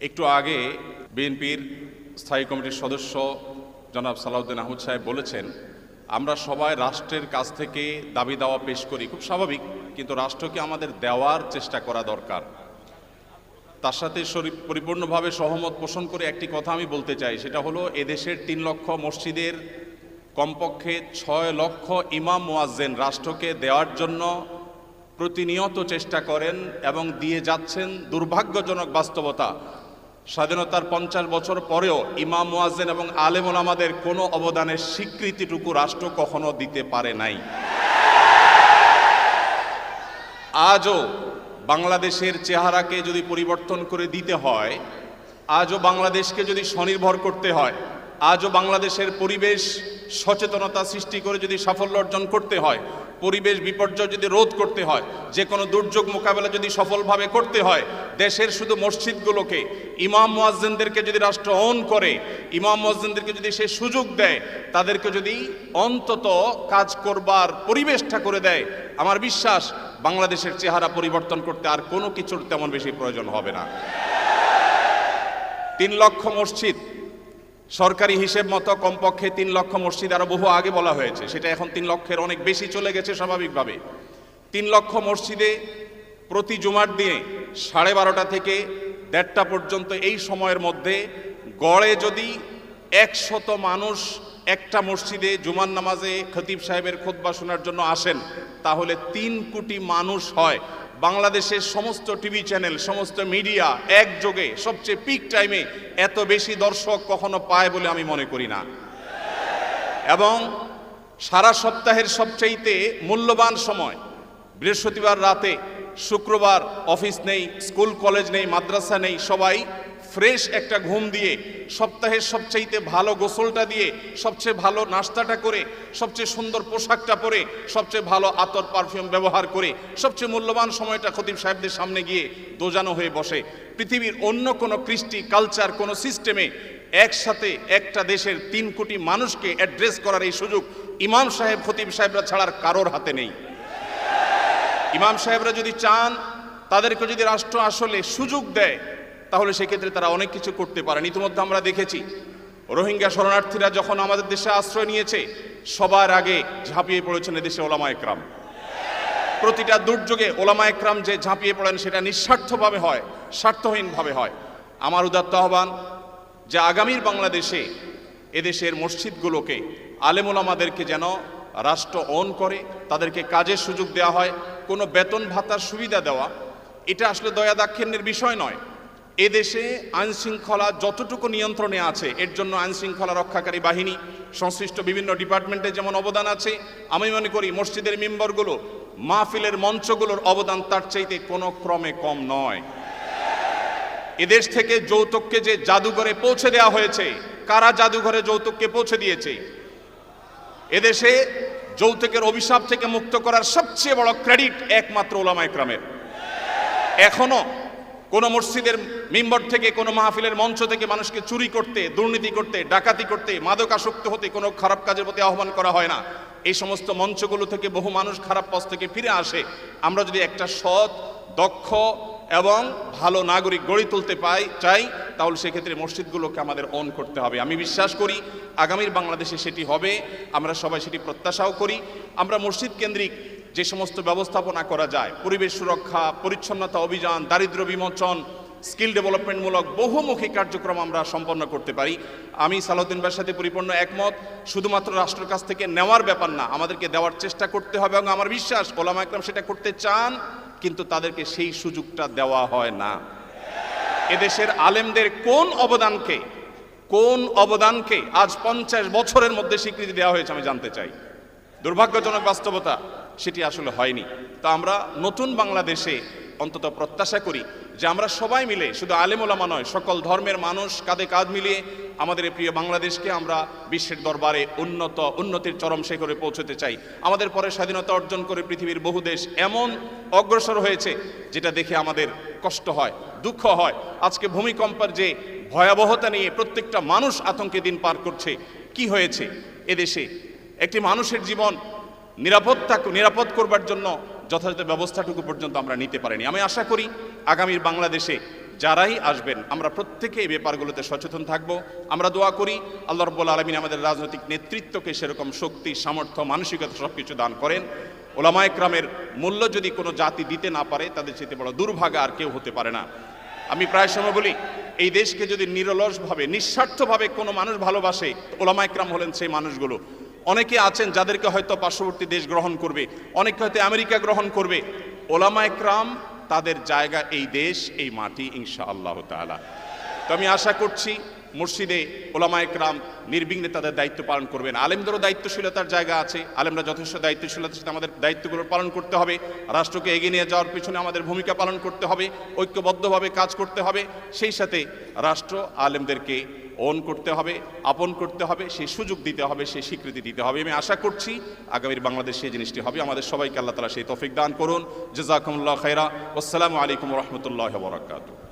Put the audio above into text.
একটু আগে বিএনপির স্থায়ী কমিটির সদস্য জনাব সালাউদ্দিন আহমদ সাহেব বলেছেন, আমরা সবাই রাষ্ট্রের কাছ থেকে দাবি দাওয়া পেশ করি, খুব স্বাভাবিক, কিন্তু রাষ্ট্রকে আমাদের দেওয়ার চেষ্টা করা দরকার। তার সাথে পরিপূর্ণভাবে সহমত পোষণ করে একটি কথা আমি বলতে চাই, সেটা হলো এদেশের 3 লক্ষ মসজিদের কমপক্ষে 6 লক্ষ ইমাম মুয়াজ্জিন রাষ্ট্রকে দেওয়ার জন্য প্রতিনিয়ত চেষ্টা করেন এবং দিয়ে যাচ্ছেন। দুর্ভাগ্যজনক বাস্তবতা, স্বাধীনতার 50 বছর পরেও ইমাম মুয়াজ্জিন এবং আলেম ওলামাদের কোনো অবদানের স্বীকৃতিটুকু রাষ্ট্র কখনো দিতে পারে নাই। আজও বাংলাদেশের চেহারাকে যদি পরিবর্তন করে দিতে হয়, আজও বাংলাদেশকে যদি স্বনির্ভর করতে হয়, আজও বাংলাদেশের পরিবেশ সচেতনতা সৃষ্টি করে যদি সাফল্য অর্জন করতে হয়, পরিবেশ বিপর্যয় যদি রোধ করতে হয়, যে কোনো দুর্যোগ মোকাবেলা যদি সফলভাবে করতে হয়, দেশের শুধু মসজিদগুলোকে, ইমাম মুয়াজ্জিনদেরকে যদি রাষ্ট্র অন করে, ইমাম মুয়াজ্জিনদেরকে যদি সে সুযোগ দেয়, তাদেরকে যদি অন্তত কাজ করবার পরিবেশটা করে দেয়, আমার বিশ্বাস বাংলাদেশের চেহারা পরিবর্তন করতে আর কোনো কিছুর তেমন বেশি প্রয়োজন হবে না। 3 লক্ষ মসজিদ, সরকারি হিসেব মতো কমপক্ষে 3 লক্ষ মসজিদ, আরো বহু আগে বলা হয়েছে, সেটা এখন 3 লক্ষের অনেক বেশি চলে গেছে স্বাভাবিকভাবে। 3 লক্ষ মসজিদে প্রতি জুমার দিনে 12:30 থেকে 1:30 পর্যন্ত এই সময়ের মধ্যে গড়ে যদি 100 মানুষ একটা মসজিদে জুমার নামাজে খতিব সাহেবের খুতবা শোনার জন্য আসেন, তাহলে 3 কোটি মানুষ হয়। বাংলাদেশের সমস্ত টিভি চ্যানেল, সমস্ত মিডিয়া একযোগে সবচেয়ে পিক টাইমে এত বেশি দর্শক কখনো পায় বলে আমি মনে করি না। এবং সারা সপ্তাহের সবচাইতে মূল্যবান সময় বৃহস্পতিবার রাতে, শুক্রবার অফিস নেই, স্কুল কলেজ নেই, মাদ্রাসা নেই, সবাই ফ্রেশ একটা ঘুম দিয়ে, সপ্তাহের সবচাইতে ভালো গোসলটা দিয়ে, সবচেয়ে ভালো নাস্তাটা করে, সবচেয়ে সুন্দর পোশাকটা পরে, সবচেয়ে ভালো আতর পারফিউম ব্যবহার করে, সবচেয়ে মূল্যবান সময়টা খতিব সাহেবদের সামনে গিয়ে দোজানো হয়ে বসে। পৃথিবীর অন্য কোনো কৃষ্টি, কালচার, কোনো সিস্টেমে একসাথে একটা দেশের 3 কোটি মানুষকে অ্যাড্রেস করার এই সুযোগ ইমাম সাহেব, খতিব সাহেবরা ছাড়ার কারোর হাতে নেই। ইমাম সাহেবরা যদি চান, তাদেরকে যদি রাষ্ট্র আসলে সুযোগ দেয়, তাহলে সেক্ষেত্রে তারা অনেক কিছু করতে পারেন। ইতিমধ্যে আমরা দেখেছি, রোহিঙ্গা শরণার্থীরা যখন আমাদের দেশে আশ্রয় নিয়েছে, সবার আগে ঝাঁপিয়ে পড়েছেন এদেশে ওলামা একরাম। প্রতিটা দুর্যোগে ওলামা একরাম যে ঝাঁপিয়ে পড়েন, সেটা নিঃস্বার্থভাবে হয়, স্বার্থহীনভাবে হয়। আমার উদাত্ত আহ্বান যে আগামীর বাংলাদেশে এদেশের মসজিদগুলোকে, আলেম ওলামাদেরকে যেন রাষ্ট্র অন করে, তাদেরকে কাজের সুযোগ দেওয়া হয়। কোনো বেতন ভাতার সুবিধা দেওয়া, এটা আসলে দয়া দাক্ষিণ্যের বিষয় নয়। এদেশে আইনশৃঙ্খলা যতটুকু নিয়ন্ত্রণে আছে, এর জন্য আইনশৃঙ্খলা রক্ষাকারী বাহিনী, সংশ্লিষ্ট বিভিন্ন ডিপার্টমেন্টে যেমন অবদান আছে, আমি মনে করি মসজিদের মিম্বরগুলো, মাহফিলের মঞ্চগুলোর অবদান তার চাইতে কোনো ক্রমে কম নয়। এদেশ থেকে যৌতুককে যে জাদুঘরে পৌঁছে দেওয়া হয়েছে, কারা জাদুঘরে যৌতুককে পৌঁছে দিয়েছে? এদেশে যৌতুকের অভিশাপ থেকে মুক্ত করার সবচেয়ে বড় ক্রেডিট একমাত্র ওলামা একরামের। এখনো কোন মসজিদের মিম্বর থেকে, কোনো মাহফিলের মঞ্চ থেকে মানুষকে চুরি করতে, দুর্নীতি করতে, ডাকাতি করতে, মাদকাসক্ত হতে, কোনো খারাপ কাজের প্রতি আহ্বান করা হয় না। এই সমস্ত মঞ্চগুলো থেকে বহু মানুষ খারাপ পথ থেকে ফিরে আসে। আমরা যদি একটা সৎ, দক্ষ এবং ভালো নাগরিক গড়ে তুলতে চাই, তাহলে সেক্ষেত্রে মসজিদগুলোকে আমাদের অন করতে হবে। আমি বিশ্বাস করি আগামীর বাংলাদেশে সেটি হবে, আমরা সবাই সেটি প্রত্যাশাও করি। আমরা মসজিদ কেন্দ্রিক যে সমস্ত ব্যবস্থাপনা করা যায়, পরিবেশ সুরক্ষা, পরিচ্ছন্নতা অভিযান, দারিদ্র্য বিমোচন, স্কিল ডেভেলপমেন্টমূলক বহুমুখী কার্যক্রম আমরা সম্পন্ন করতে পারি। আমি সালাউদ্দিন ভাইয়ের সাথে পরিপূর্ণ একমত। শুধুমাত্র রাষ্ট্রের কাছ থেকে নেওয়ার ব্যাপার না, আমাদেরকে দেওয়ার চেষ্টা করতে হবে। এবং আমার বিশ্বাস ওলামা একরাম সেটা করতে চান, কিন্তু তাদেরকে সেই সুযোগটা দেওয়া হয় না। এদেশের আলেমদের কোন অবদানকে আজ 50 বছরের মধ্যে স্বীকৃতি দেওয়া হয়েছে আমি জানতে চাই। দুর্ভাগ্যজনক বাস্তবতা, সেটি আসলে হয়নি। তো আমরা নতুন বাংলাদেশে অন্তত প্রত্যাশা করি যে আমরা সবাই মিলে, শুধু আলেম ওলামা নয়, সকল ধর্মের মানুষ কাঁধে কাঁধ মিলিয়ে আমাদের এই প্রিয় বাংলাদেশকে আমরা বিশ্বের দরবারে উন্নতির চরম শিখরে পৌঁছতে চাই। আমাদের পরে স্বাধীনতা অর্জন করে পৃথিবীর বহু দেশ এমন অগ্রসর হয়েছে, যেটা দেখে আমাদের কষ্ট হয়, দুঃখ হয়। আজকে ভূমিকম্পের যে ভয়াবহতা নিয়ে প্রত্যেকটা মানুষ আতঙ্কে দিন পার করছে, কি হয়েছে এদেশে? একটি মানুষের জীবন নিরাপদ করবার জন্য যথাযথ ব্যবস্থাটুকু পর্যন্ত আমরা নিতে পারিনি। আমি আশা করি আগামীর বাংলাদেশে যারাই আসবেন আমরা প্রত্যেকে এই ব্যাপারগুলোতে সচেতন থাকব। আমরা দোয়া করি আল্লাহ রাব্বুল আলামিন আমাদের রাজনৈতিক নেতৃত্বকে সেরকম শক্তি, সামর্থ্য, মানসিকতা সব কিছু দান করেন। ওলামায়ে কেরামের মূল্য যদি কোনো জাতি দিতে না পারে, তাদের চেয়ে বড় দুর্ভাগা আর কেউ হতে পারে না। আমি প্রায় সময় বলি, এই দেশকে যদি নিরলসভাবে, নিঃস্বার্থভাবে কোনো মানুষ ভালোবাসে, ওলামায়ে কেরাম হলেন সেই মানুষগুলো। অনেকে আছেন যাদেরকে হয়তো পার্শ্ববর্তী দেশ গ্রহণ করবে, অনেকে হয়তো আমেরিকা গ্রহণ করবে। ওলামায়ে কেরাম তাদের জায়গা এই দেশ, এই মাটি, ইনশাআল্লাহ তাআলা। তো আমি আশা করছি মসজিদে ওলামায়ে কেরাম নির্বিঘ্নে তাদের দায়িত্ব পালন করবেন। আলেমদেরও দায়িত্বশীলতার জায়গা আছে, আলেমরা যথেষ্ট দায়িত্বশীলতার সাথে আমাদের দায়িত্বগুলো পালন করতে হবে। রাষ্ট্রকে এগিয়ে নিয়ে যাওয়ার পিছনে আমাদের ভূমিকা পালন করতে হবে, ঐক্যবদ্ধভাবে কাজ করতে হবে। সেই সাথে রাষ্ট্র আলেমদেরকে ওন করতে হবে, আপন করতে হবে, সেই সুযোগ দিতে হবে, সেই স্বীকৃতি দিতে হবে। আমি আশা করছি আগামীর বাংলাদেশ সেই জিনিসটি হবে। আমাদের সবাইকে আল্লাহ তাআলা সেই তৌফিক দান করুন। জাযাকুমুল্লাহু খাইরা। আসসালামু আলাইকুম ওয়া রাহমাতুল্লাহি ওয়া বারাকাতুহু।